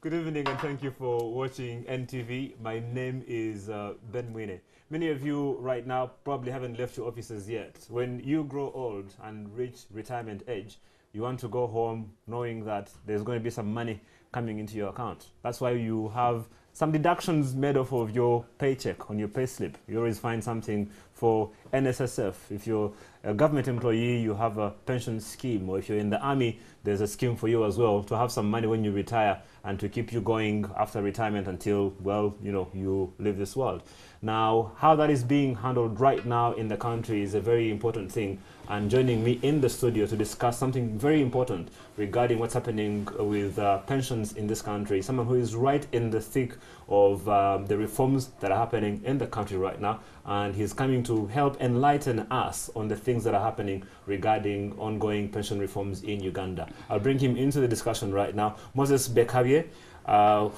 Good evening and thank you for watching NTV. My name is Ben Mwine. Many of you right now probably haven't left your offices yet. When you grow old and reach retirement age, you want to go home knowing that there's going to be some money coming into your account. That's why you have some deductions made off of your paycheck on your payslip. You always find something for NSSF. If you're a government employee, you have a pension scheme, or if you're in the army, there's a scheme for you as well to have some money when you retire and to keep you going after retirement until, well, you leave this world. Now, how that is being handled right now in the country is a very important thing. And joining me in the studio to discuss something very important regarding what's happening with pensions in this country, someone who is right in the thick of the reforms that are happening in the country right now. And he's coming to help enlighten us on the things that are happening regarding ongoing pension reforms in Uganda. I'll bring him into the discussion right now. Moses Bekabye,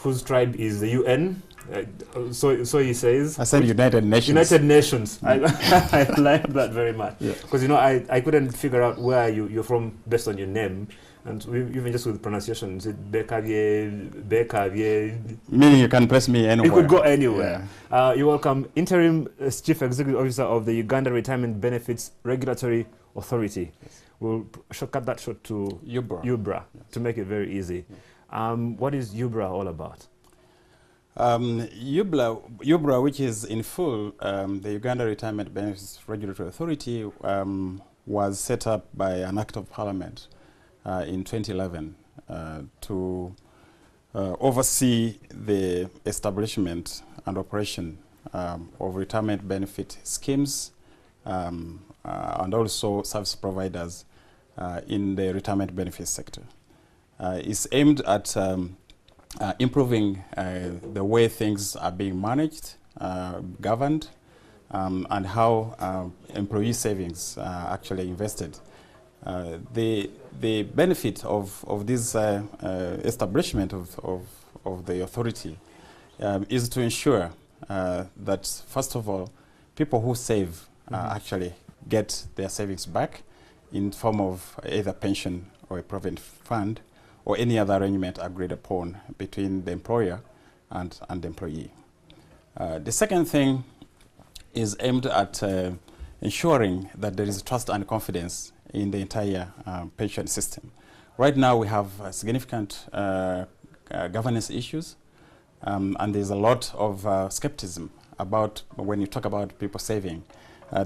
whose tribe is the UN. So he says. I said United Nations. United Nations. I like that very much. Because, I couldn't figure out where you're from based on your name. And even just with pronunciation, is it Bekabye? Meaning you can press me anywhere. You could go anywhere. Yeah. You're welcome. Interim Chief Executive Officer of the Uganda Retirement Benefits Regulatory Authority. Yes. We'll cut that short to Urbra to make it very easy. What is Urbra all about? Urbra, which is in full the Uganda Retirement Benefits Regulatory Authority, was set up by an Act of Parliament in 2011 to oversee the establishment and operation of retirement benefit schemes and also service providers in the retirement benefits sector. It's aimed at improving the way things are being managed, governed, and how employee savings are actually invested. The benefit of this establishment of the authority is to ensure that, first of all, people who save actually get their savings back in form of either pension or a provident fund or any other arrangement agreed upon between the employer and the employee. The second thing is aimed at ensuring that there is trust and confidence in the entire pension system. Right now we have significant governance issues, and there's a lot of skepticism about when you talk about people saving.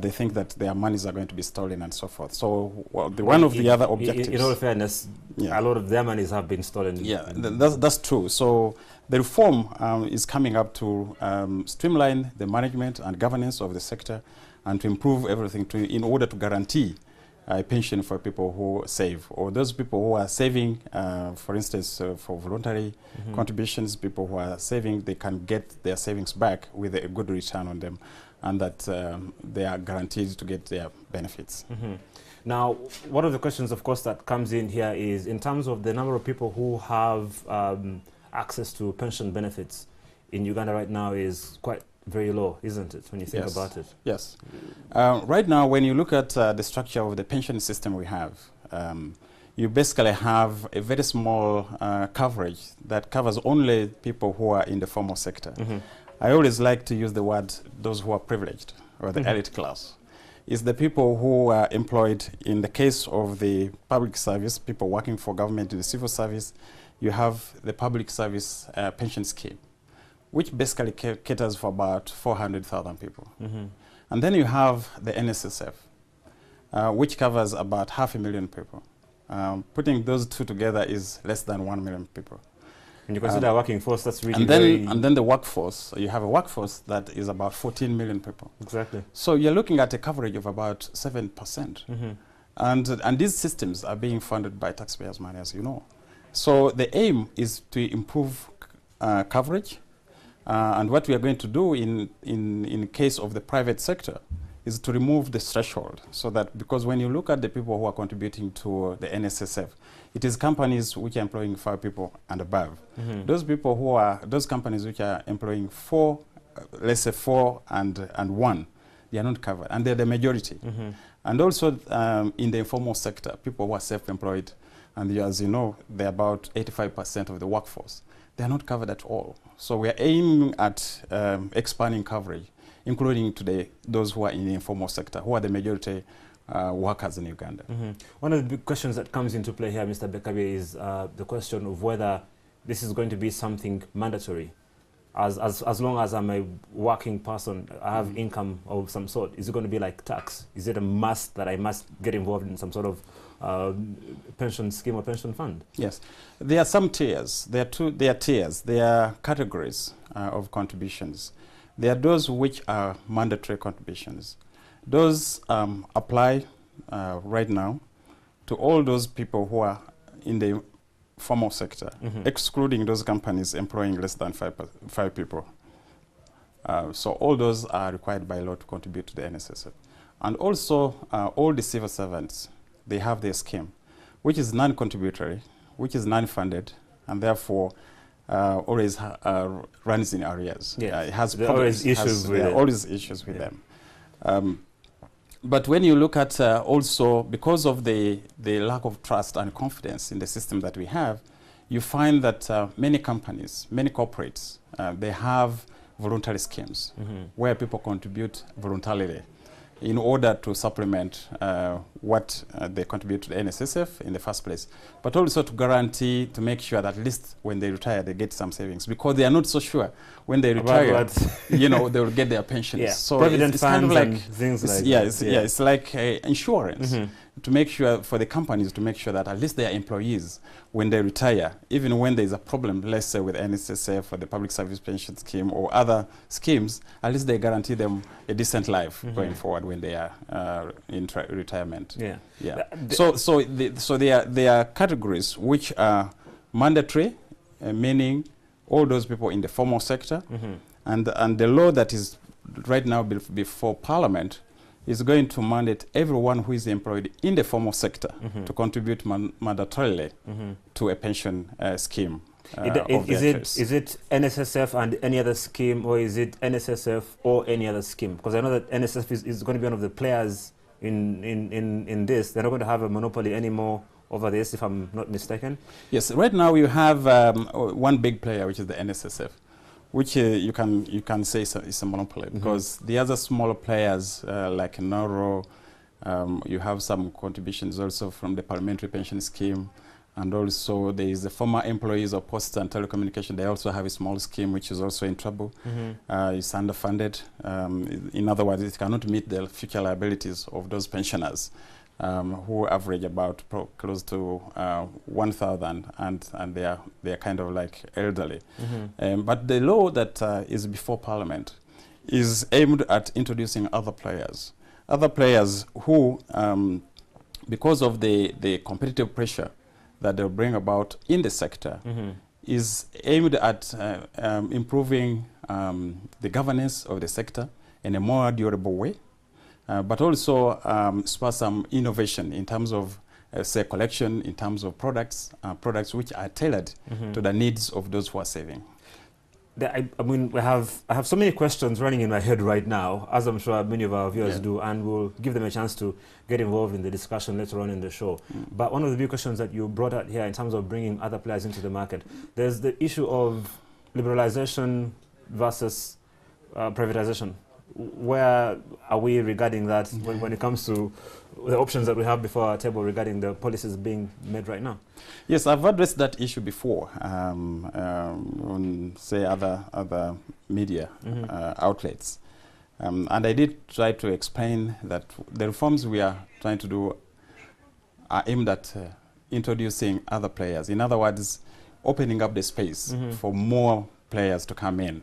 They think that their monies are going to be stolen and so forth. So one of the other objectives... In all fairness, a lot of their monies have been stolen. Yeah, that's true. So the reform is coming up to streamline the management and governance of the sector and to improve everything in order to guarantee a pension for people who save, or those people who are saving, for instance, for voluntary contributions. People who are saving, they can get their savings back with a good return on them, and that they are guaranteed to get their benefits. Now, one of the questions, of course, that comes in here is in terms of the number of people who have access to pension benefits in Uganda right now is quite very low, isn't it, when you think about it? Yes. Right now, when you look at the structure of the pension system we have, you basically have a very small coverage that covers only people who are in the formal sector. I always like to use the word those who are privileged, or the elite class. It's the people who are employed in the case of the public service, people working for government in the civil service. You have the public service pension scheme, which basically caters for about 400,000 people. And then you have the NSSF, which covers about 500,000 people. Putting those two together is less than 1 million people. And you consider a working force, that's really and then the workforce, you have a workforce that is about 14 million people. Exactly. So you're looking at a coverage of about 7%. And these systems are being funded by taxpayers' money, as you know. So the aim is to improve coverage. And what we are going to do in case of the private sector is to remove the threshold, so that, because when you look at the people who are contributing to the NSSF, it is companies which are employing 5 people and above. Those people who are, those companies which are employing 4, let's say 4 and 1, they are not covered, and they're the majority. And also in the informal sector, people who are self-employed, and as you know, they're about 85% of the workforce. they are not covered at all. So we are aiming at expanding coverage, including today those who are in the informal sector, who are the majority workers in Uganda. One of the big questions that comes into play here, Mr. Bekabe, is the question of whether this is going to be something mandatory. As long as I'm a working person, I have income of some sort, is it going to be like tax? Is it a must that I must get involved in some sort of pension scheme or pension fund? Yes, there are some tiers. There are tiers. There are categories of contributions. There are those which are mandatory contributions. Those apply right now to all those people who are in the formal sector, excluding those companies employing less than five people. So all those are required by law to contribute to the NSSF. And also all the civil servants, they have their scheme, which is non-contributory, which is non-funded, and therefore always runs in arrears. Yes. It has there are always issues with it. Always issues with them. But when you look at also, because of the lack of trust and confidence in the system that we have, you find that many companies, many corporates, they have voluntary schemes where people contribute voluntarily in order to supplement what they contribute to the NSSF in the first place, but also to guarantee, to make sure that at least when they retire, they get some savings, because they are not so sure when they retire, you know, they will get their pensions. Yeah. So Provident it's kind of like things like it's like insurance to make sure for the companies to make sure that at least their employees, when they retire, even when there is a problem, let's say with NSSF or the Public Service Pension Scheme or other schemes, at least they guarantee them a decent life going forward when they are in retirement. So there are categories which are mandatory, meaning all those people in the formal sector, and the law that is right now before Parliament is going to mandate everyone who is employed in the formal sector to contribute mandatorily to a pension scheme. Is it NSSF and any other scheme, or is it NSSF or any other scheme? Because I know that NSSF is going to be one of the players in this. They're not going to have a monopoly anymore over this, if I'm not mistaken. Yes, right now you have one big player, which is the NSSF, which you can say is a monopoly, because the other smaller players like Noro, you have some contributions also from the Parliamentary Pension Scheme, and also there is the former employees of Post and Telecommunication. They also have a small scheme which is also in trouble. It's underfunded. In other words, it cannot meet the future liabilities of those pensioners who average about close to 1,000, and they are kind of like elderly. But the law that is before Parliament is aimed at introducing other players who, because of the competitive pressure that they'll bring about in the sector, is aimed at improving the governance of the sector in a more durable way. But also spur some innovation in terms of, say, collection, in terms of products which are tailored to the needs of those who are saving. I mean, I have so many questions running in my head right now, as I'm sure many of our viewers do, and we'll give them a chance to get involved in the discussion later on in the show. But one of the big questions that you brought out here in terms of bringing other players into the market, there's the issue of liberalization versus privatization. Where are we regarding that when it comes to the options that we have before our table regarding the policies being made right now? Yes, I've addressed that issue before on, say, other media outlets. And I did try to explain that the reforms we are trying to do are aimed at introducing other players. In other words, opening up the space for more players to come in.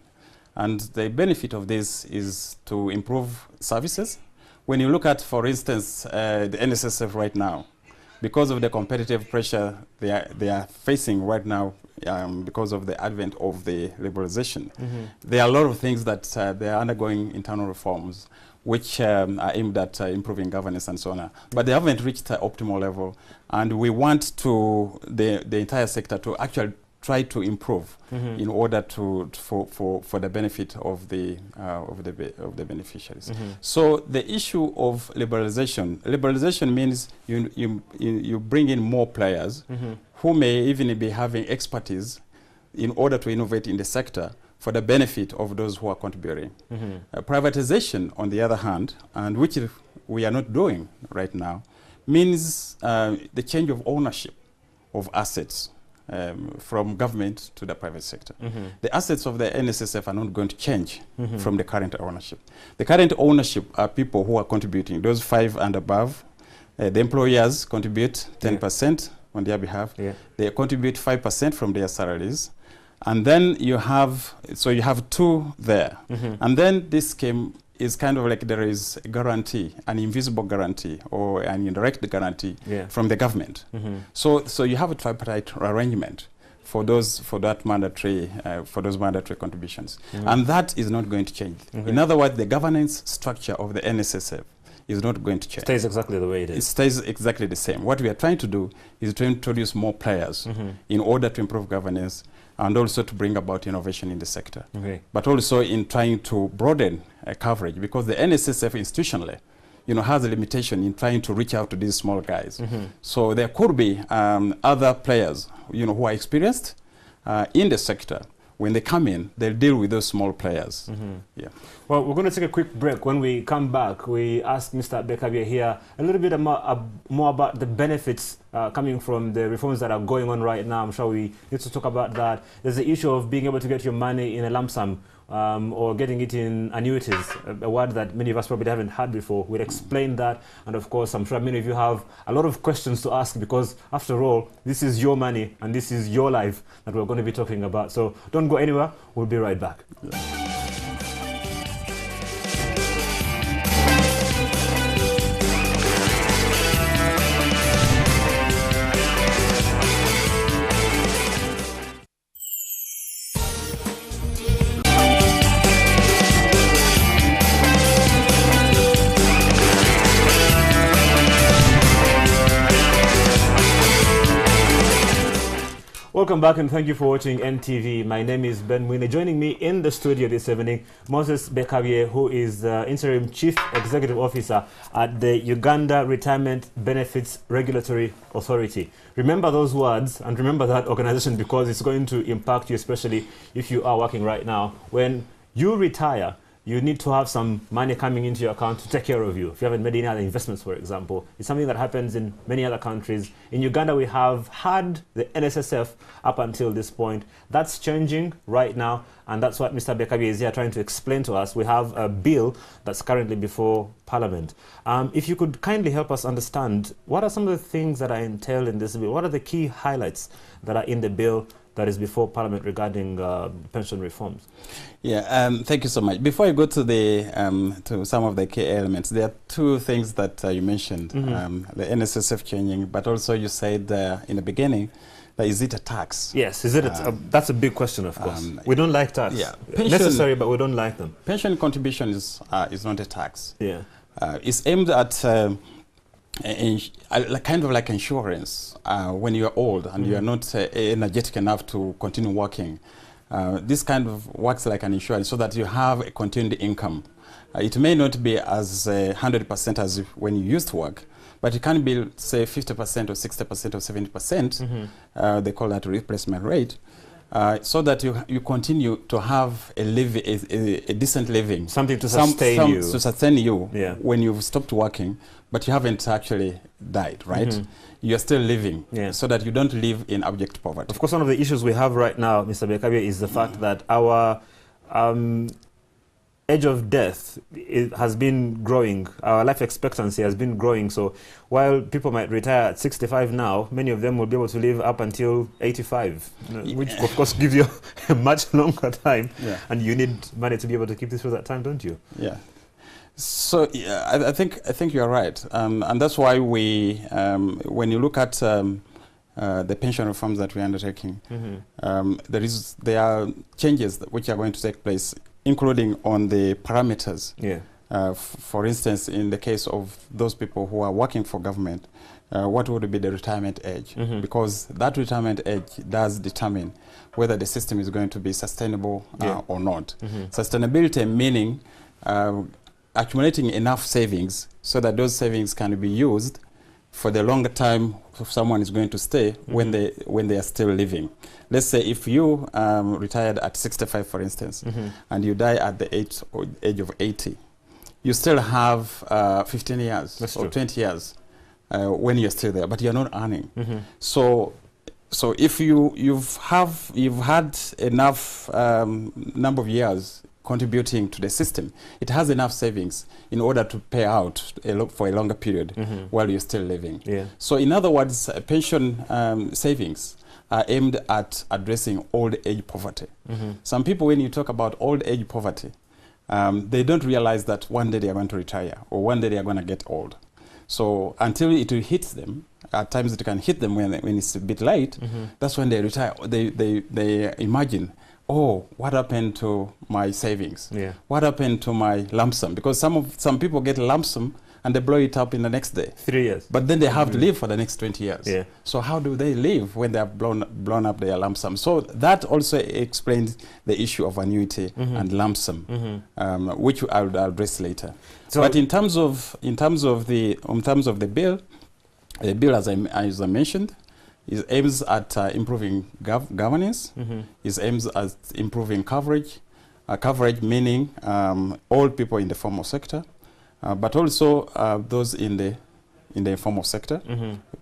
And the benefit of this is to improve services. When you look at, for instance, the NSSF right now, because of the competitive pressure they are facing right now, because of the advent of the liberalization, there are a lot of things that they are undergoing internal reforms, which are aimed at improving governance and so on. But they haven't reached the optimal level, and we want to the entire sector to actually try to improve in order for the benefit of the beneficiaries. So the issue of liberalization means you bring in more players who may even be having expertise in order to innovate in the sector for the benefit of those who are contributing. Privatization, on the other hand, and which we are not doing right now, means the change of ownership of assets from government to the private sector. The assets of the NSSF are not going to change from the current ownership. The current ownership are people who are contributing, those 5 and above. The employers contribute 10% on their behalf. They contribute 5% from their salaries. And then you have, so you have 2 there. And then this scheme is kind of like there is a guarantee, an invisible guarantee or an indirect guarantee from the government. So you have a tripartite arrangement for those mandatory contributions, and that is not going to change. In other words, the governance structure of the NSSF is not going to change. Stays exactly the way it is. It stays exactly the same. What we are trying to do is to introduce more players in order to improve governance and also to bring about innovation in the sector. But also in trying to broaden coverage, because the NSSF institutionally, has a limitation in trying to reach out to these small guys. So there could be other players, who are experienced in the sector. When they come in, they'll deal with those small players. Well, we're going to take a quick break. When we come back, we ask Mr. Bekabye here a little bit more about the benefits coming from the reforms that are going on right now. I'm sure we need to talk about that. There's the issue of being able to get your money in a lump sum or getting it in annuities, a word that many of us probably haven't heard before. We'll explain that. And of course, I'm sure many of you have a lot of questions to ask, because after all, this is your money and this is your life that we're going to be talking about. So don't go anywhere. We'll be right back. Welcome back and thank you for watching NTV. My name is Ben Mwine. Joining me in the studio this evening, Moses Bekabye, who is the Interim Chief Executive Officer at the Uganda Retirement Benefits Regulatory Authority. Remember those words and remember that organization, because it's going to impact you, especially if you are working right now. When you retire, you need to have some money coming into your account to take care of you. If you haven't made any other investments, for example, it's something that happens in many other countries. In Uganda, we have had the NSSF up until this point. That's changing right now, and that's what Mr. Bekabye is here trying to explain to us. We have a bill that's currently before Parliament. If you could kindly help us understand, what are some of the things that are entailed in this bill? What are the key highlights that are in the bill that is before Parliament regarding pension reforms? Yeah, thank you so much. Before I go to the to some of the key elements, there are 2 things that you mentioned: the NSSF changing, but also you said in the beginning, that is it a tax? Yes, is it? That's a big question, of course. We don't like tax. Yeah, necessary, but we don't like them. Pension contribution is not a tax. Yeah, it's aimed at kind of like insurance. When you are old and you are not energetic enough to continue working, this kind of works like an insurance, so that you have a continued income. It may not be as 100% as when you used to work, but it can be, say, 50% or 60% or 70%. They call that replacement rate. So that you continue to have a decent living. Something to sustain you. To sustain you when you've stopped working, but you haven't actually died, right? You're still living, so that you don't live in abject poverty. Of course, one of the issues we have right now, Mr. Bekabye, is the fact that our age of death has been growing. Our life expectancy has been growing. So while people might retire at 65 now, many of them will be able to live up until 85, which of course gives you a much longer time. And you need money to be able to keep this for that time, don't you? Yeah. So I think you're right, and that's why we, when you look at the pension reforms that we're undertaking, there are changes which are going to take place, including on the parameters. For instance, in the case of those people who are working for government, what would be the retirement age? Because that retirement age does determine whether the system is going to be sustainable or not. Sustainability meaning accumulating enough savings so that those savings can be used for the longer time someone is going to stay when they are still living. Let's say if you retired at 65, for instance, and you die at the age of 80, you still have 15 years or 20 years when you're still there, but you're not earning. So if you've had enough number of years contributing to the system, it has enough savings in order to pay out for a longer period while you're still living. So in other words, pension savings are aimed at addressing old age poverty. Some people, when you talk about old age poverty, they don't realize that one day they are going to retire or one day they are going to get old. So until it hits them, at times it can hit them when it's a bit late, that's when they retire. They imagine, oh, what happened to my savings? What happened to my lump sum? Because some people get a lump sum and they blow it up in the next day. 3 years. But then they have to live for the next 20 years. So how do they live when they have blown up their lump sum? So that also explains the issue of annuity and lump sum, which I'll address later. So but in terms of the bill, as I mentioned, it aims at improving governance. It aims at improving coverage. Coverage meaning all people in the formal sector, but also those in the informal sector.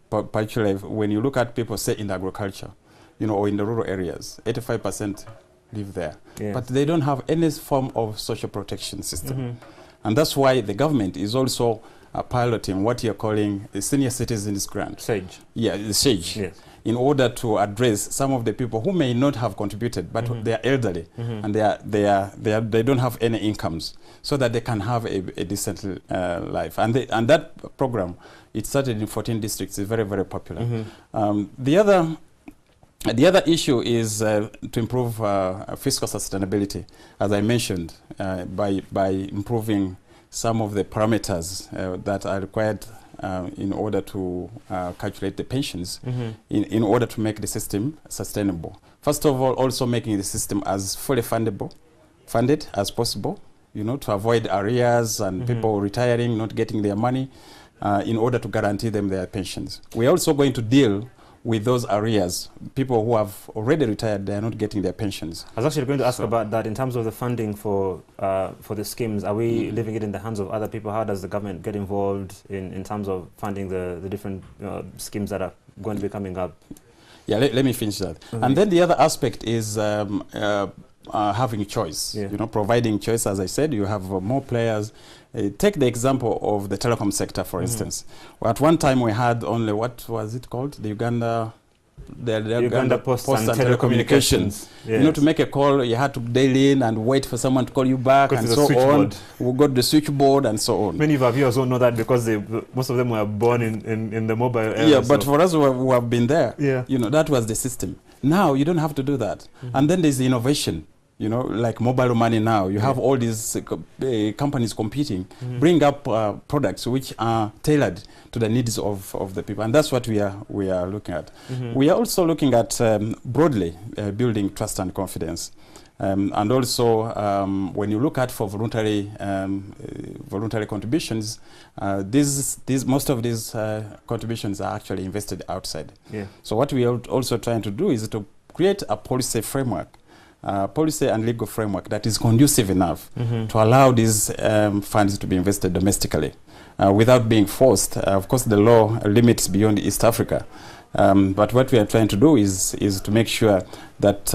Particularly when you look at people, say in agriculture, or in the rural areas, 85% live there, but they don't have any form of social protection system, and that's why the government is also piloting what you're calling the Senior Citizens Grant. SAGE. Yeah, the SAGE. Yes. In order to address some of the people who may not have contributed, but they are elderly and they don't have any incomes, so that they can have a decent life. And that program, it started in 14 districts, is very, very popular. The other issue is to improve fiscal sustainability, as I mentioned, by improving some of the parameters that are required in order to calculate the pensions, in order to make the system sustainable. First of all, also making the system as fully funded as possible, to avoid arrears and people retiring, not getting their money, in order to guarantee them their pensions. We're also going to deal with those arrears. People who have already retired, they are not getting their pensions. I was actually going to ask about that in terms of the funding for the schemes. Are we leaving it in the hands of other people? How does the government get involved in terms of funding the different schemes that are going to be coming up? Yeah, let me finish that. And then the other aspect is having choice, providing choice. As I said, you have more players. Take the example of the telecom sector, for instance. Well, at one time we had only, what was it called? The Uganda Post and Telecommunications. Yes. To make a call, you had to dial in and wait for someone to call you back, and so on. We got the switchboard and so on. Many of our viewers don't know that because most of them were born in the mobile era. Yeah, but for us who have been there, that was the system. Now you don't have to do that. And then there's the innovation. Like mobile money now, you have all these companies competing, bring up products which are tailored to the needs of the people. And that's what we are looking at. We are also looking at broadly building trust and confidence. And also, when you look at for voluntary contributions, most of these contributions are actually invested outside. So what we are also trying to do is to create a policy framework, policy and legal framework that is conducive enough to allow these funds to be invested domestically without being forced. Of course, the law limits beyond East Africa, but what we are trying to do is to make sure that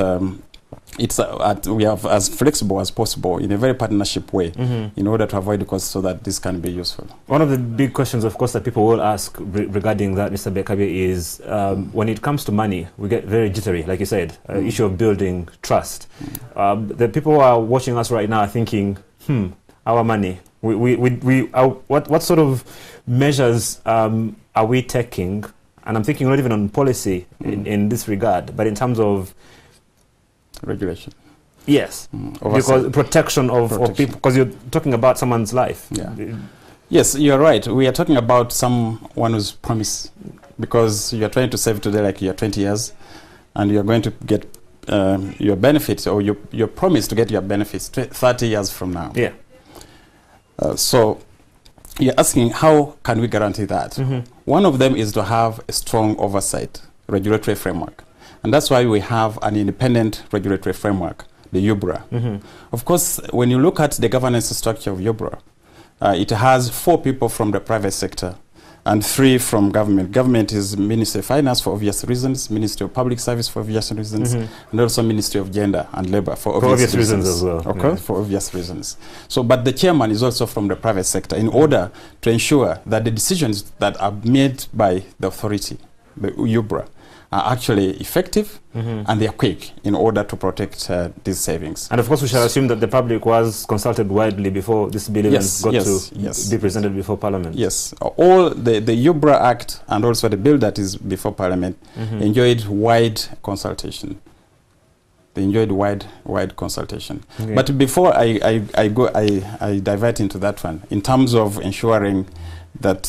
we are as flexible as possible in a very partnership way in order to avoid the costs so that this can be useful. One of the big questions, of course, that people will ask regarding that, Mr. Bekabe, is when it comes to money, we get very jittery, like you said, issue of building trust. The people who are watching us right now are thinking, our money, what sort of measures are we taking? And I'm thinking not even on policy in this regard, but in terms of regulation. Yes, because protection of people, because you're talking about someone's life. Yes, you're right. We are talking about someone who's promised, because you're trying to save today like you're 20 years, and you're going to get your benefits, or you're promised to get your benefits 30 years from now. So you're asking, how can we guarantee that? One of them is to have a strong oversight regulatory framework. And that's why we have an independent regulatory framework, the Urbra. Of course, when you look at the governance structure of Urbra, it has 4 people from the private sector and 3 from government. Government is Ministry of Finance for obvious reasons, Ministry of Public Service for obvious reasons, and also Ministry of Gender and Labor for obvious reasons as well. Okay, for obvious reasons. So, but the chairman is also from the private sector in order to ensure that the decisions that are made by the authority, the Urbra, are actually effective and they are quick in order to protect these savings. And of course, we shall assume that the public was consulted widely before this bill even got to be presented before Parliament. Yes, all the Urbra Act and also the bill that is before Parliament enjoyed wide consultation. They enjoyed wide consultation. Okay. But before I divert into that one, in terms of ensuring that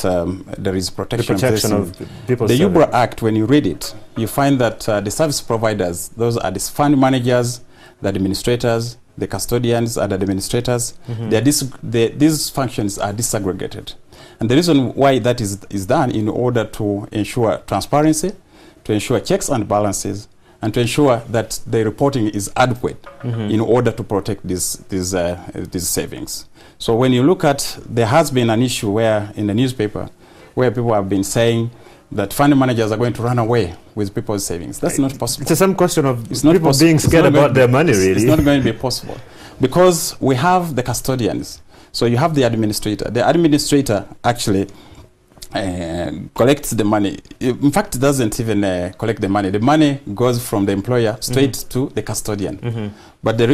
there is protection of people's the Urbra Act, when you read it, you find that the service providers, those are the fund managers, the administrators, the custodians and administrators, these functions are disaggregated. And the reason why that is done in order to ensure transparency, to ensure checks and balances, and to ensure that the reporting is adequate in order to protect these savings. So when you look at, there has been an issue where in the newspaper where people have been saying that fund managers are going to run away with people's savings. That's not possible. It's some question of people being scared about their money, really. It's not going to be possible because we have the custodians. So you have the administrator. The administrator actually collects the money. In fact, it doesn't even collect the money. The money goes from the employer straight to the custodian. But the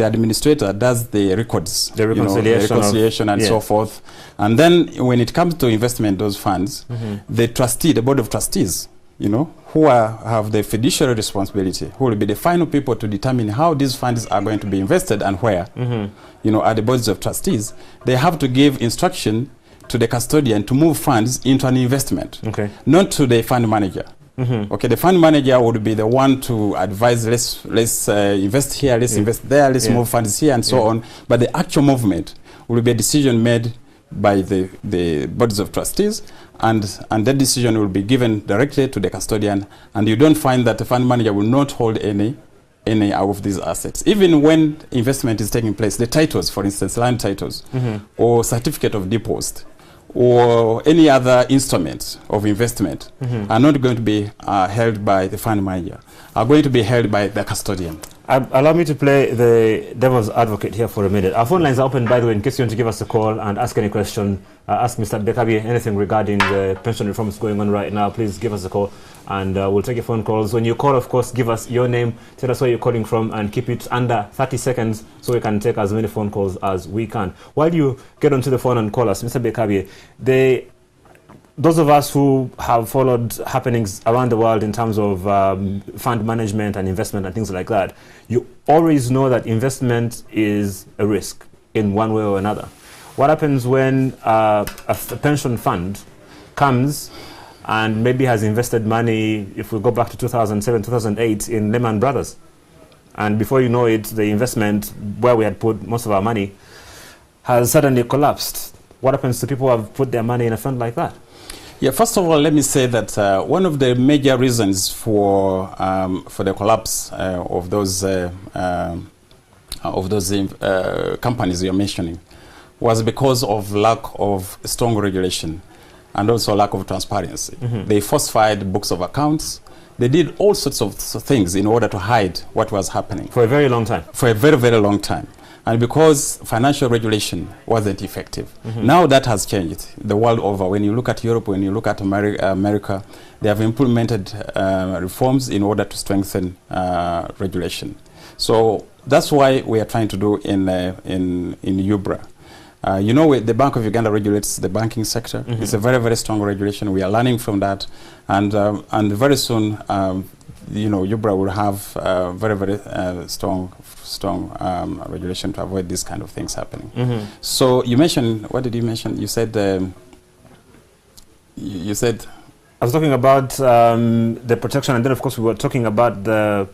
administrator does the records, the reconciliation, and so forth. And then when it comes to investment, those funds, the trustee, the board of trustees, who have the fiduciary responsibility, who will be the final people to determine how these funds are going to be invested and where, are the boards of trustees. They have to give instruction to the custodian to move funds into an investment, not to the fund manager. Okay, the fund manager would be the one to advise, let's invest here, let's invest there, let's move funds here, and so on. But the actual movement will be a decision made by the boards of trustees, and that decision will be given directly to the custodian. And you don't find that the fund manager will not hold any of these assets. Even when investment is taking place, the titles, for instance, land titles, or certificate of deposit, or any other instruments of investment are not going to be held by the fund manager, are going to be held by the custodian. Allow me to play the devil's advocate here for a minute. Our phone lines are open, by the way, in case you want to give us a call and ask any question. Ask Mr. Bekabi anything regarding the pension reforms going on right now. Please give us a call, and we'll take your phone calls. When you call, of course, give us your name, tell us where you're calling from, and keep it under 30 seconds so we can take as many phone calls as we can. While you get onto the phone and call us, Mr. Bekabi, those of us who have followed happenings around the world in terms of fund management and investment and things like that, you always know that investment is a risk in one way or another. What happens when a pension fund comes and maybe has invested money, if we go back to 2007, 2008, in Lehman Brothers, and before you know it, the investment where we had put most of our money has suddenly collapsed? What happens to people who have put their money in a fund like that? Yeah, first of all, let me say that one of the major reasons for the collapse of those companies you're mentioning was because of lack of strong regulation and also lack of transparency. They falsified books of accounts. They did all sorts of things in order to hide what was happening. For a very long time. For a very, very long time. And because financial regulation wasn't effective. Now that has changed the world over. When you look at Europe, when you look at America, they have implemented reforms in order to strengthen regulation. So that's why we are trying to do in Urbra. The Bank of Uganda regulates the banking sector. It's a very, very strong regulation. We are learning from that. And very soon, Urbra will have very, very strong regulation to avoid these kind of things happening. So you mentioned, what did you mention? You said, you said... I was talking about the protection, and then of course we were talking about the...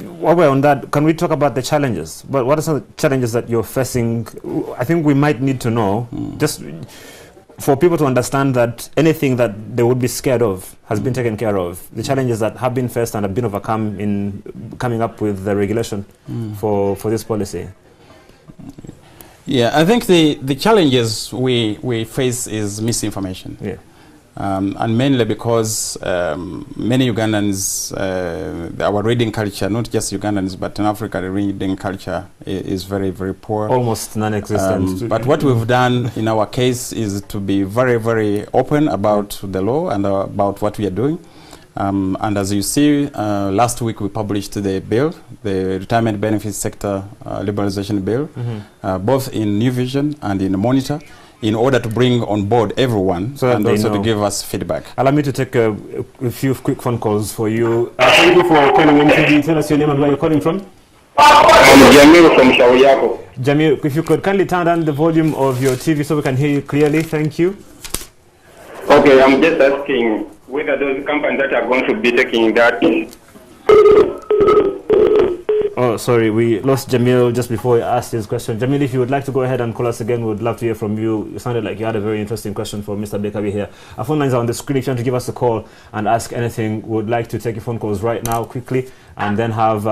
While we're on that, can we talk about the challenges? What are some of the challenges that you're facing? I think we might need to know, just for people to understand that anything that they would be scared of has been taken care of. The challenges that have been faced and have been overcome in coming up with the regulation for this policy. Yeah, I think the challenges we face is misinformation. Yeah. And mainly because many Ugandans, our reading culture, not just Ugandans, but in Africa, the reading culture is very, very poor. Almost non-existent. But what we've done in our case is to be very, very open about the law and about what we are doing. And as you see, last week we published the bill, the Retirement Benefits Sector Liberalization Bill, both in New Vision and in Monitor, in order to bring on board everyone and also to give us feedback. Allow me to take a few quick phone calls for you. Thank you for calling in. Could you tell us your name and where you're calling from? I'm Jamil from Shawyako. Jamil, if you could kindly turn down the volume of your TV so we can hear you clearly. Thank you. Okay, I'm just asking whether those companies that are going to be taking that. Oh, sorry, we lost Jamil just before he asked his question. Jamil, if you would like to go ahead and call us again, we would love to hear from you. It sounded like you had a very interesting question for Mr. Bekabi here. Our phone lines are on the screen. If you want to give us a call and ask anything, we would like to take your phone calls right now quickly and then have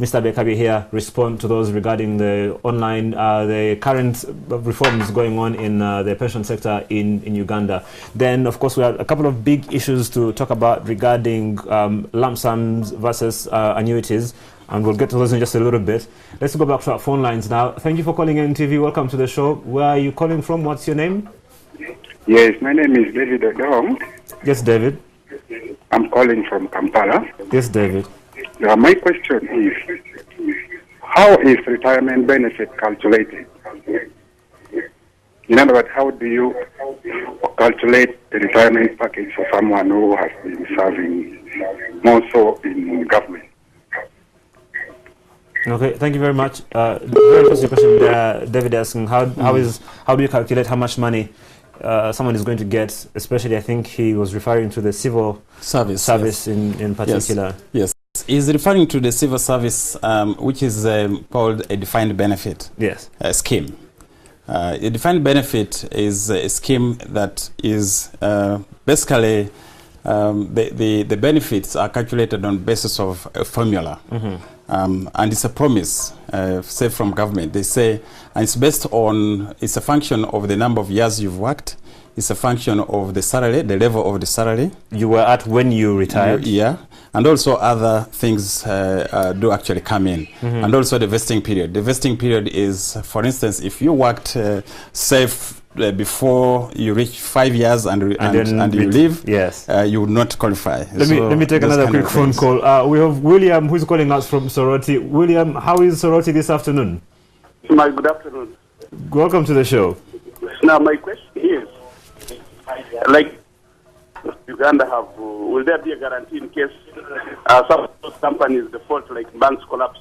Mr. Bekabi here respond to those regarding the online, the current reforms going on in the pension sector in Uganda. Then, of course, we have a couple of big issues to talk about regarding lump sums versus annuities. And we'll get to those in just a little bit. Let's go back to our phone lines now. Thank you for calling NTV. Welcome to the show. Where are you calling from? What's your name? Yes, my name is David Odong. Yes, David. I'm calling from Kampala. Yes, David. My question is, how is retirement benefit calculated? In other words, how do you calculate the retirement package for someone who has been serving more so in government? Okay, thank you very much. Very interesting question there, David asking how do you calculate how much money someone is going to get, especially I think he was referring to the civil service yes. in particular. Yes, he's referring to the civil service which is called a defined benefit scheme. A defined benefit is a scheme that is basically the benefits are calculated on basis of a formula. And it's a promise, say from government. They say, and it's based on, it's a function of the number of years you've worked. It's a function of the salary, the level of the salary you were at when you retired. Yeah, and also other things do actually come in. And also the vesting period. The vesting period is, for instance, if you worked, say, before you reach 5 years and you leave, yes, you would not qualify. Let me take another quick phone call. We have William who's calling us from Soroti. William, how is Soroti this afternoon? Good afternoon. Welcome to the show. Now my question is, like Uganda have, will there be a guarantee in case some of those companies default, like banks collapse?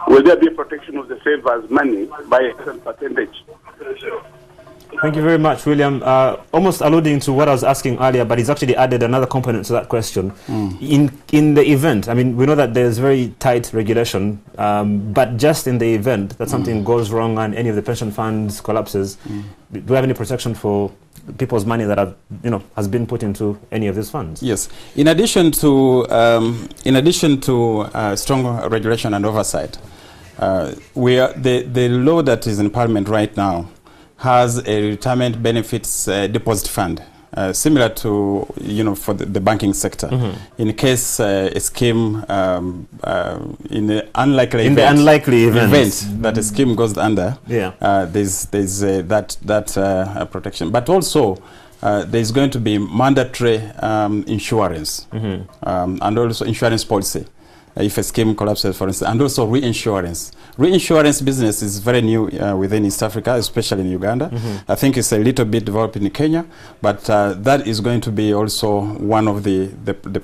Will there be a protection of the savers' money by a certain percentage? Thank you very much, William. Almost alluding to what I was asking earlier, but he's actually added another component to that question. In the event, I mean, we know that there's very tight regulation, but just in the event that something goes wrong and any of the pension funds collapses, do we have any protection for people's money that has been put into any of these funds? Yes. In addition to strong regulation and oversight, the law that is in Parliament right now has a retirement benefits deposit fund, similar to for the banking sector. In case a scheme in the unlikely event that a scheme goes under, there's that protection. But also there's going to be mandatory insurance and also insurance policy. If a scheme collapses, for instance, and also reinsurance. Reinsurance business is very new within East Africa, especially in Uganda. I think it's a little bit developed in Kenya, but that is going to be also one of the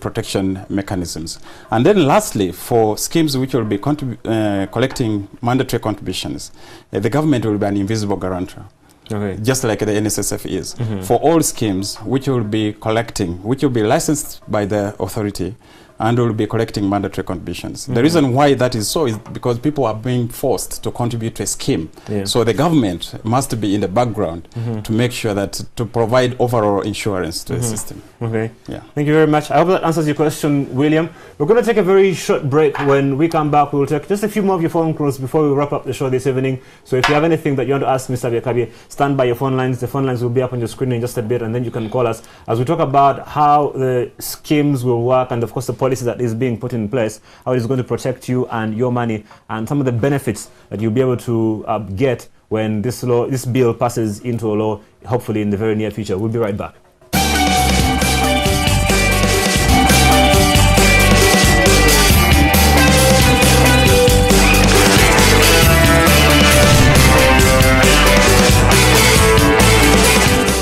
protection mechanisms. And then lastly, for schemes which will be collecting mandatory contributions, the government will be an invisible guarantor. Okay. Just like the NSSF is. For all schemes which will be collecting, which will be licensed by the authority, and will be collecting mandatory contributions. The reason why that is so is because people are being forced to contribute to a scheme. So the government must be in the background to make sure that to provide overall insurance to the system. Okay. Yeah. Thank you very much. I hope that answers your question, William. We're going to take a very short break. When we come back, we'll take just a few more of your phone calls before we wrap up the show this evening. So if you have anything that you want to ask Mr. Bekabi, stand by your phone lines. The phone lines will be up on your screen in just a bit, and then you can call us as we talk about how the schemes will work and, of course, the policy that is being put in place, how it is going to protect you and your money, and some of the benefits that you'll be able to get when this bill passes into a law, hopefully in the very near future. We'll be right back.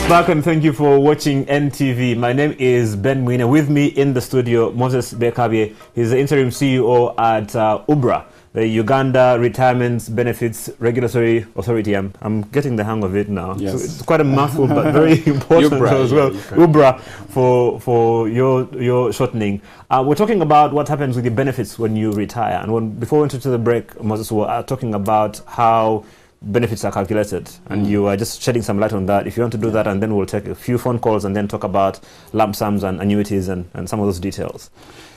Back and thank you for watching NTV. My name is Ben Mwine. With me in the studio, Moses Bekabi. He's the interim CEO at Urbra, the Uganda Retirement Benefits Regulatory Authority. I'm getting the hang of it now. Yes. So it's quite a mouthful, but very important Urbra, as well. Urbra for your shortening. We're talking about what happens with the benefits when you retire. And before we went into the break, Moses, we were talking about how benefits are calculated, and you are just shedding some light on that. If you want to do that, and then we'll take a few phone calls and then talk about lump sums and annuities and some of those details.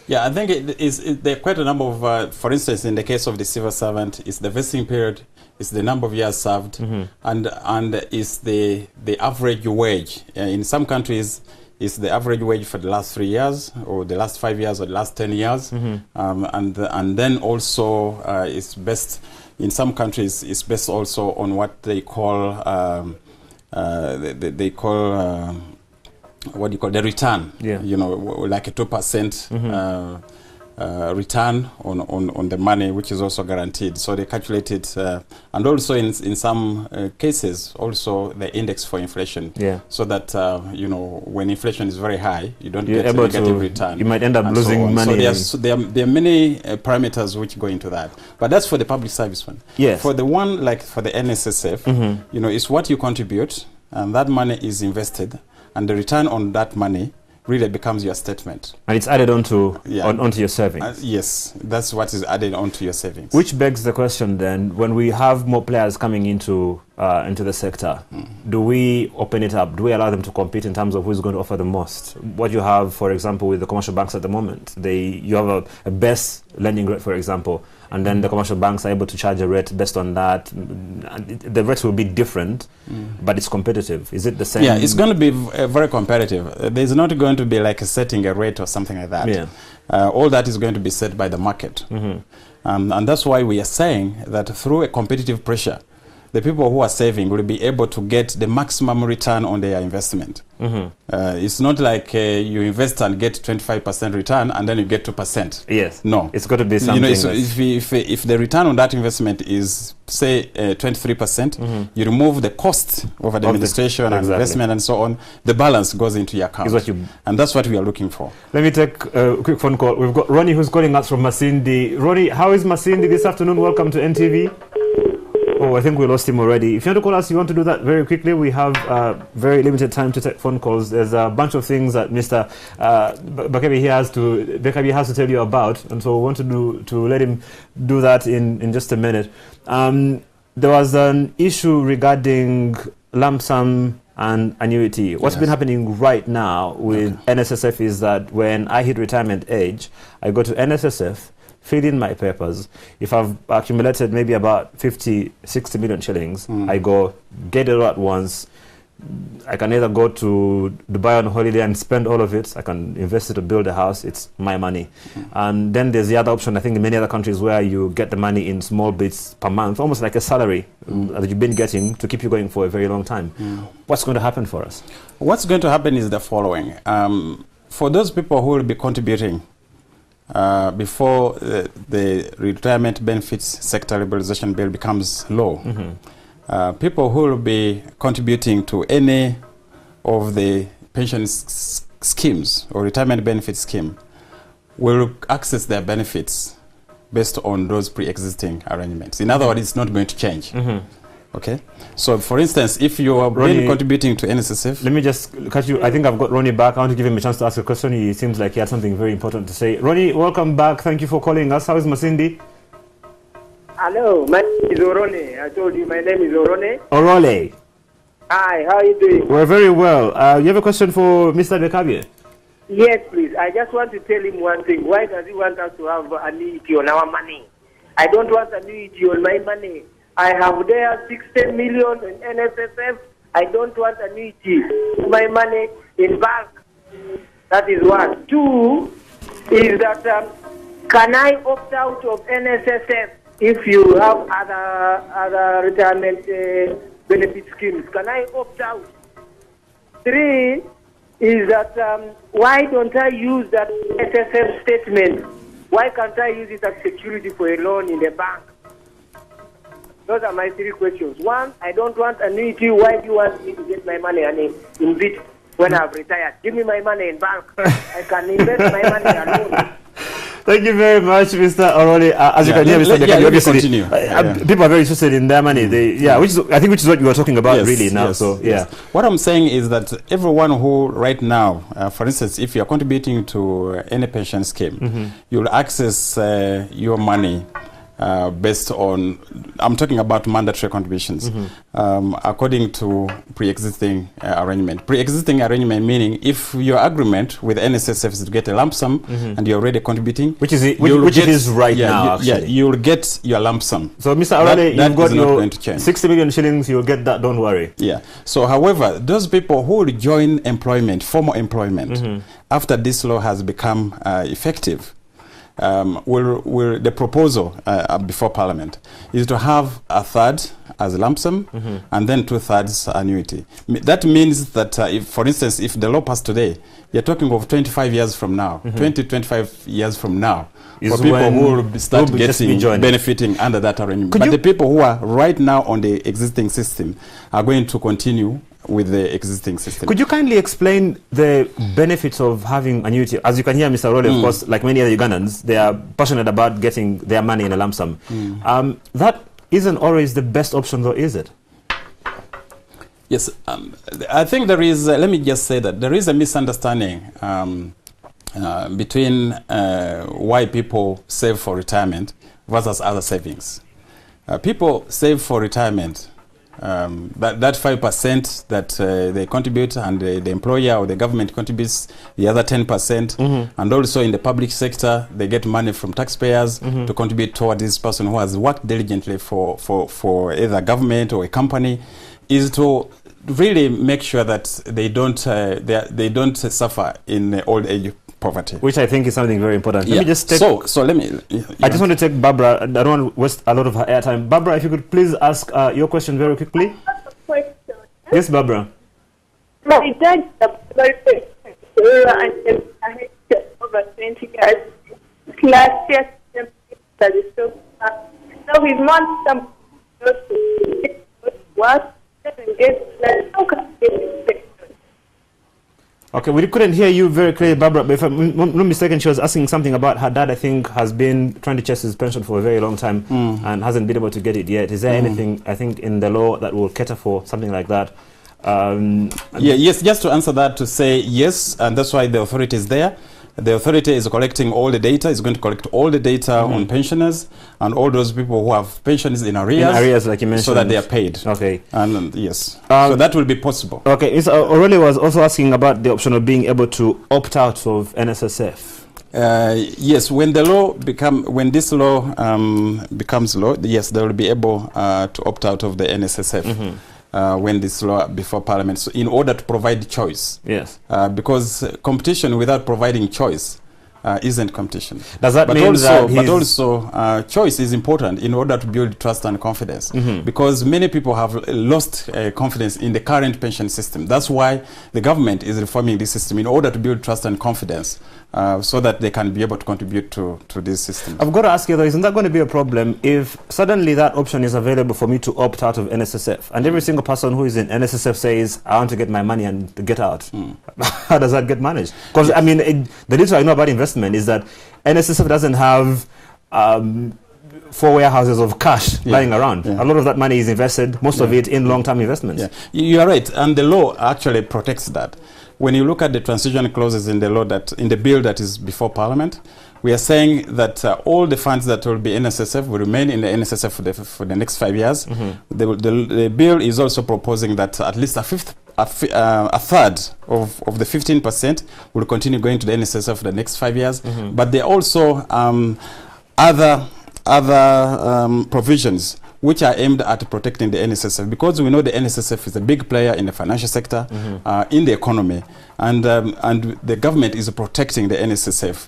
Yeah, I think there are quite a number of, for instance, in the case of the civil servant, it's the vesting period, it's the number of years served, and it's the average wage. In some countries, it's the average wage for the last 3 years, or the last 5 years, or the last 10 years, and then also it's best. In some countries, it's based also on what they call what do you call the return? Yeah. You know, like a 2% return on the money, which is also guaranteed. So they calculate it, and also in some cases, also the index for inflation. Yeah. So that you know, when inflation is very high, you don't get a negative return. You might end up losing money. So there are many parameters which go into that. But that's for the public service one. Yes. For the one like for the NSSF, you know, it's what you contribute, and that money is invested, and the return on that money really becomes your statement. And it's added onto your savings. Yes, that's what is added onto your savings. Which begs the question then, when we have more players coming into the sector, do we open it up? Do we allow them to compete in terms of who's going to offer the most? What you have, for example, with the commercial banks at the moment, you have a best lending rate, for example, and then the commercial banks are able to charge a rate based on that. The rates will be different, but it's competitive. Is it the same? Yeah, it's going to be very competitive. There's not going to be like setting a rate or something like that. Yeah. All that is going to be set by the market. And that's why we are saying that through a competitive pressure, the people who are saving will be able to get the maximum return on their investment. It's not like you invest and get 25% return and then you get 2%. Yes. No. It's got to be something. You know, so if the return on that investment is, say, 23%, you remove the cost of administration and investment and so on, the balance goes into your account. And that's what we are looking for. Let me take a quick phone call. We've got Ronnie who's calling us from Masindi. Ronnie, how is Masindi this afternoon? Welcome to NTV. Oh, I think we lost him already. If you want to call us, you want to do that very quickly. We have very limited time to take phone calls. There's a bunch of things that Mr. Bekabi has to tell you about, and so we want to let him do that in just a minute. There was an issue regarding lump sum and annuity. What's been happening right now with NSSF is that when I hit retirement age, I go to NSSF, fill in my papers. If I've accumulated maybe about 50, 60 million shillings, I go get it all at once. I can either go to Dubai on holiday and spend all of it. I can invest it to build a house. It's my money. And then there's the other option, I think in many other countries, where you get the money in small bits per month, almost like a salary that you've been getting to keep you going for a very long time. What's going to happen for us? What's going to happen is the following. For those people who will be contributing before the retirement benefits sector liberalization bill becomes law, people who will be contributing to any of the pension schemes or retirement benefit scheme will access their benefits based on those pre-existing arrangements. In other words, it's not going to change. Okay. So, for instance, if you are really contributing to NSSF... Let me just cut you. I think I've got Ronnie back. I want to give him a chance to ask a question. He seems like he had something very important to say. Ronnie, welcome back. Thank you for calling us. How is Masindi? Hello, my name is Orone. I told you my name is Orone. Orole. Hi, how are you doing? We're very well. You have a question for Mr. Bekabie? Yes, please. I just want to tell him one thing. Why does he want us to have annuity on our money? I don't want annuity on my money. I have there 60 million in NSSF. I don't want annuity. My money in bank. That is one. Two is that can I opt out of NSSF if you have other retirement benefit schemes? Can I opt out? Three is that why don't I use that NSSF statement? Why can't I use it as security for a loan in the bank? Those are my three questions. One, I don't want annuity. Why do you want me to get my money and invest when I've retired? Give me my money in bank. I can invest my money alone. Thank you very much, Mr. Orole. As you can hear, Mr. Bekabie, obviously, people are very interested in their money. Which is what you were talking about really now. Yes, so yes. What I'm saying is that everyone who right now, for instance, if you're contributing to any pension scheme, you'll access your money based on, I'm talking about mandatory contributions, according to pre-existing arrangement. Pre-existing arrangement meaning if your agreement with NSSF is to get a lump sum and you're already contributing, which it is right now. You'll get your lump sum. So, Mr. Orale, you've got your 60 million shillings. You'll get that. Don't worry. Yeah. So, however, those people who will join employment, formal employment, after this law has become effective, the proposal before Parliament is to have a third as a lump sum and then 2/3 annuity. That means that, if, for instance, if the law passed today, you're talking of 25 years from now, 25 years from now, for people who will start benefiting under that arrangement. But the people who are right now on the existing system are going to continue with the existing system. Could you kindly explain the benefits of having annuity? As you can hear, Mr. Orole, of course, like many other Ugandans, they are passionate about getting their money in a lump sum. That isn't always the best option, though, is it? Yes, I think there is, let me just say that there is a misunderstanding between why people save for retirement versus other savings. People save for retirement. That 5% that they contribute and the employer or the government contributes the other 10%, and also in the public sector they get money from taxpayers to contribute toward this person who has worked diligently for either government or a company, is to really make sure that they don't suffer in old age poverty, which I think is something very important. Let me just take I just want to take Barbara. I don't want to waste a lot of her airtime. Barbara, if you could please ask your question very quickly. Yes, Barbara. My dad is over 20 years. Last year, so his mom some what and get how can Okay, we couldn't hear you very clearly, Barbara, but if I'm not mistaken, she was asking something about her dad, I think, has been trying to chase his pension for a very long time and hasn't been able to get it yet. Is there anything, I think, in the law that will cater for something like that? Yes, just to answer that, to say yes, and that's why the authority is there. The authority is collecting all the data, is going to collect all the data on pensioners and all those people who have pensions in arrears. In arrears, like you mentioned. So that they are paid. Okay. And yes, so that will be possible. Okay, Aurelia was also asking about the option of being able to opt out of NSSF. Yes, when this law becomes law, yes, they will be able to opt out of the NSSF. When this law before Parliament, so in order to provide choice. Yes. Because competition without providing choice isn't competition. Does that mean but also choice is important in order to build trust and confidence, because many people have lost confidence in the current pension system. That's why the government is reforming this system in order to build trust and confidence, so that they can be able to contribute to this system. I've got to ask you though, isn't that going to be a problem if suddenly that option is available for me to opt out of NSSF, and every single person who is in NSSF says, I want to get my money and to get out? How does that get managed? Because I mean, the little I know about investment is that NSSF doesn't have 4 warehouses of cash lying around. Yeah. A lot of that money is invested, most of it in long-term investments. Yeah. You are right, and the law actually protects that. When you look at the transition clauses in the law in the bill that is before Parliament, we are saying that all the funds that will be NSSF will remain in the NSSF for the next 5 years. The bill is also proposing that at least a third of the 15% will continue going to the NSSF for the next 5 years. But there are also other provisions which are aimed at protecting the NSSF, because we know the NSSF is a big player in the financial sector, in the economy, and the government is protecting the NSSF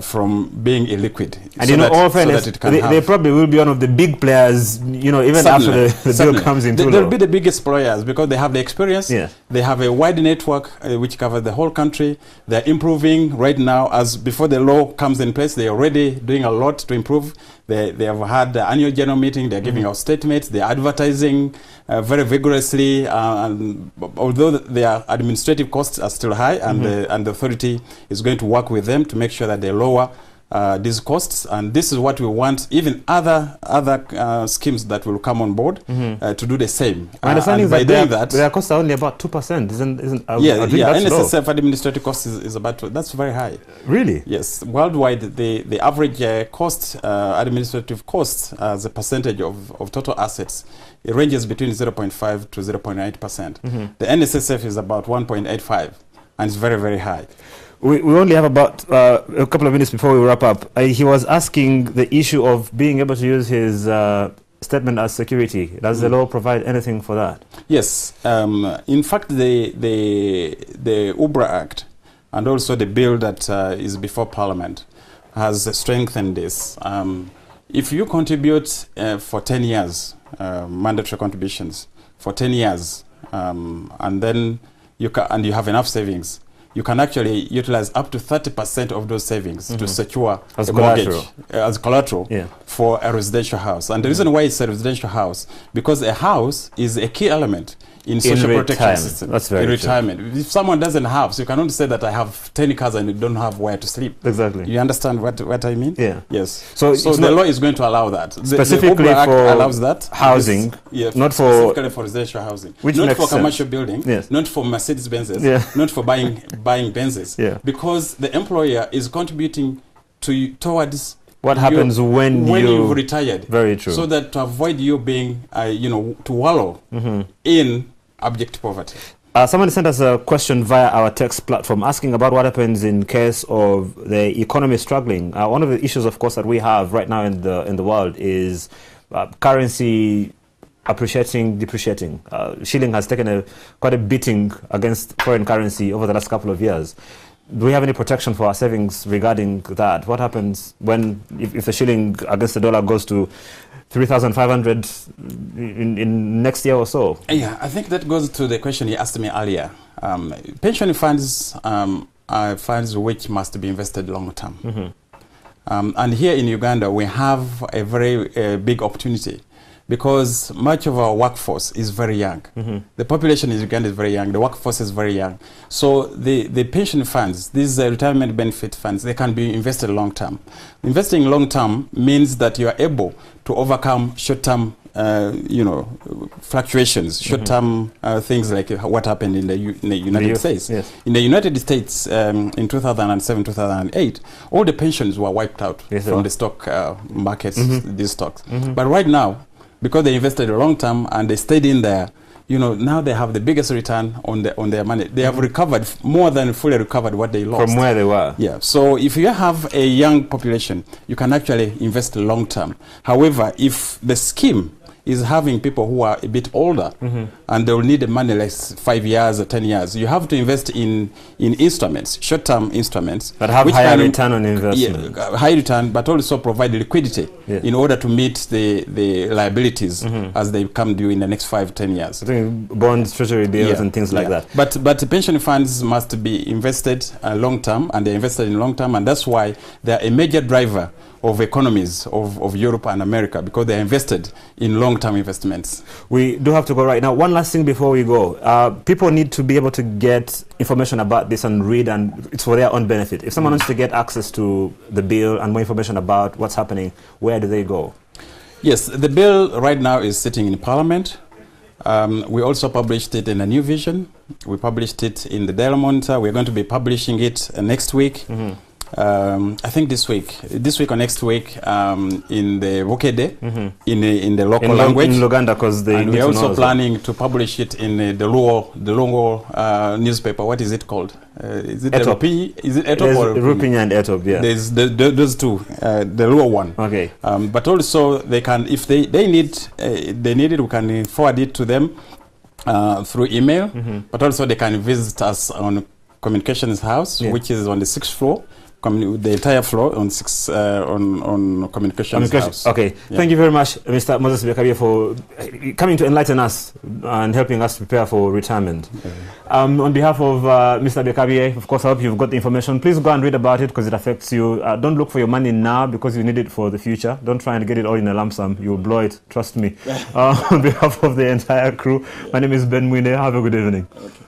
from being illiquid. And so all fairness, they probably will be one of the big players, even after the bill comes into law. They'll be the biggest players because they have the experience. They have a wide network which covers the whole country. They're improving right now. As before the law comes in place, they're already doing a lot to improve. They have had the annual general meeting. They're giving out statements. They're advertising very vigorously. And although their administrative costs are still high, and the authority is going to work with them to make sure that they lower these costs. And this is what we want. Even other schemes that will come on board to do the same. My understanding is by doing that their costs are only about 2%. NSSF administrative cost is about that's very high. Really? Yes. Worldwide, the average administrative cost as a percentage of total assets, it ranges between 0.5 to 0.8%. The NSSF is about 1.85, and it's very, very high. We only have about a couple of minutes before we wrap up. He was asking the issue of being able to use his statement as security. Does the law provide anything for that? Yes. In fact, the Urbra Act and also the bill that is before Parliament has strengthened this. If you contribute for 10 years, mandatory contributions for 10 years, and then you have enough savings, you can actually utilize up to 30% of those savings to secure as a collateral. mortgage as collateral for a residential house. And the reason why it's a residential house, because a house is a key element in social protection system. That's very in retirement. True. If someone doesn't have, so you cannot say that I have 10 cars and you don't have where to sleep. Exactly. You understand what I mean? Yeah. Yes. So the law is going to allow that. Specifically the Act for allows that. housing, not specifically for residential housing. Which not makes for commercial sense. building. Yes. Not for Mercedes-Benzes. Not for buying Benzes. Because the employer is contributing towards what happens when you've retired. Very true. So that to avoid you being, to wallow in abject poverty. Someone sent us a question via our text platform asking about what happens in case of the economy struggling. One of the issues, of course, that we have right now in the world is currency appreciating, depreciating. Shilling has taken quite a beating against foreign currency over the last couple of years. Do we have any protection for our savings regarding that? What happens if the shilling against the dollar goes to 3,500 in next year or so? Yeah, I think that goes to the question you asked me earlier. Pension funds are funds which must be invested long term. And here in Uganda, we have a very big opportunity because much of our workforce is very young. The population in Uganda is very young. The workforce is very young. So the pension funds, these retirement benefit funds, they can be invested long term. Investing long term means that you are able to overcome short-term fluctuations, short-term things like what happened in the United States. Yes. In the United States, in 2007, 2008, all the pensions were wiped out from the stock markets, these stocks. But right now, because they invested a long term and they stayed in there, now they have the biggest return on their money. They have recovered, more than fully recovered what they lost. From where they were. Yeah. So if you have a young population, you can actually invest long term. However, if the scheme is having people who are a bit older and they will need the money like 5 years or 10 years, you have to invest in instruments, short-term instruments. That have higher return on investment. Yeah, high return, but also provide liquidity in order to meet the liabilities as they come due in the next 5-10 years. I think bonds, treasury bills and things like that. But the pension funds must be invested long-term, and they're invested in long-term, and that's why they're a major driver of economies of Europe and America, because they are invested in long-term investments. We do have to go right now. One last thing before we go. People need to be able to get information about this and read, and it's for their own benefit. If someone wants to get access to the bill and more information about what's happening, where do they go? Yes, the bill right now is sitting in Parliament. We also published it in a New Vision. We published it in the Daily Monitor. We're going to be publishing it next week. I think this week or next week, in the Wokede, in the local language. In Uganda, because they. And we're also planning to publish it in the Luo newspaper. What is it called? Is it Etop? Is it Etop or Rupinya and Etop? Yeah. There's those two, the Luo one. Okay. But also they can, if they need it, we can forward it to them through email. But also they can visit us on Communications House, which is on the 6th floor. The entire floor on Communications House. Okay, thank you very much, Mr. Moses Bekabie, for coming to enlighten us and helping us prepare for retirement. On behalf of Mr. Bekabie, of course, I hope you've got the information. Please go and read about it because it affects you. Don't look for your money now because you need it for the future. Don't try and get it all in a lump sum. You'll blow it, trust me. On behalf of the entire crew, my name is Ben Mwine. Have a good evening. Okay.